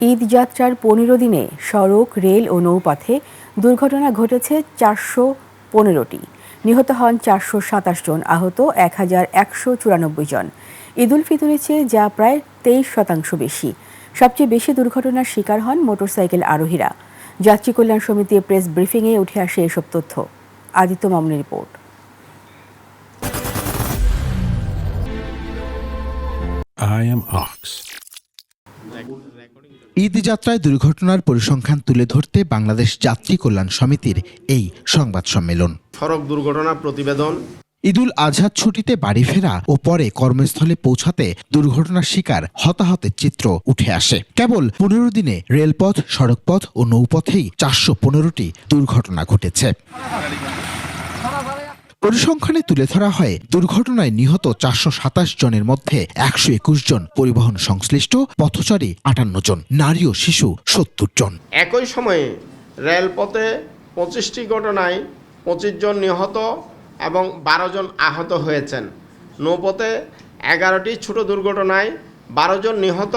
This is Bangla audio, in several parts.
ঈদ যাত্রার ১৫ দিনে সড়ক, রেল ও নৌপথে দুর্ঘটনা ঘটেছে ৪১৫টি। নিহত হন ৪২৭ জন, আহত ১,১৯৪ জন। ঈদ উল ফিতরের চেয়ে যা প্রায় ২৩% বেশি। সবচেয়ে বেশি দুর্ঘটনার শিকার হন মোটরসাইকেল আরোহীরা। যাত্রী কল্যাণ সমিতির প্রেস ব্রিফিংয়ে উঠে আসে এসব তথ্য। আদিত্য মামুনের report. I am Ox. Eid যাত্রায় দুর্ঘটনার পরিসংখ্যান তুলে ধরতে বাংলাদেশ যাত্রী কল্যাণ সমিতির এই সংবাদ সম্মেলন। সড়ক দুর্ঘটনা প্রতিবেদন। ঈদুল আজহার ছুটিতে বাড়ি ফেরা ও পরে কর্মস্থলে পৌঁছাতে দুর্ঘটনার শিকার হতাহতের চিত্র উঠে আসে। কেবল ১৫ দিনে রেলপথ, সড়কপথ ও নৌপথেই ৪১৫টি দুর্ঘটনা ঘটেছে। পরিসংখ্যানে তুলে ধরা হয়, দুর্ঘটনায় নিহত ৪২৭ জনের মধ্যে ১২১ জন পরিবহন সংশ্লিষ্ট, পথচারী ৫৮ জন, নারী ও শিশু ৭০ জন। একই সময়ে রেলপথে ২৫টি ঘটনায় ২৫ জন নিহত এবং ১২ জন আহত হয়েছেন। নৌপথে ১১টি ছোট দুর্ঘটনায় ১২ জন নিহত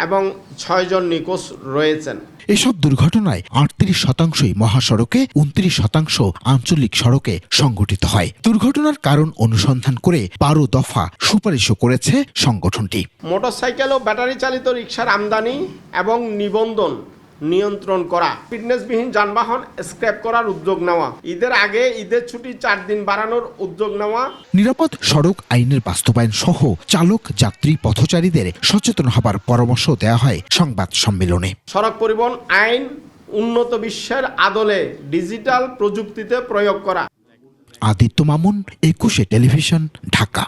এবং ৬ জন নিখোঁজ রয়েছেন। এসব দুর্ঘটনায় ৩৮% মহাসড়কে, ২৯% আঞ্চলিক সড়কে সংঘটিত হয়। দুর্ঘটনার কারণ অনুসন্ধান করে ১২ দফা সুপারিশও করেছে সংগঠনটি। মোটরসাইকেল ও ব্যাটারি চালিত রিকশার আমদানি এবং নিবন্ধন নিয়ন্ত্রণ করা, ফিটনেসবিহীন যানবাহন স্ক্র্যাপ করার উদ্যোগ নেওয়া, ঈদের আগে ঈদের ছুটি ৪ দিন বাড়ানোর উদ্যোগ নেওয়া, নিরাপদ সড়ক আইনের বাস্তবায়ন সহ চালক, যাত্রী, পথচারীদের সচেতন হবার পরামর্শ দেওয়া হয় সংবাদ সম্মেলনে। সড়ক পরিবহন আইন উন্নত বিশ্বের আদলে ডিজিটাল প্রযুক্তিতে প্রয়োগ করা। আদিত্য মামুন, ২১ টেলিভিশন, ঢাকা।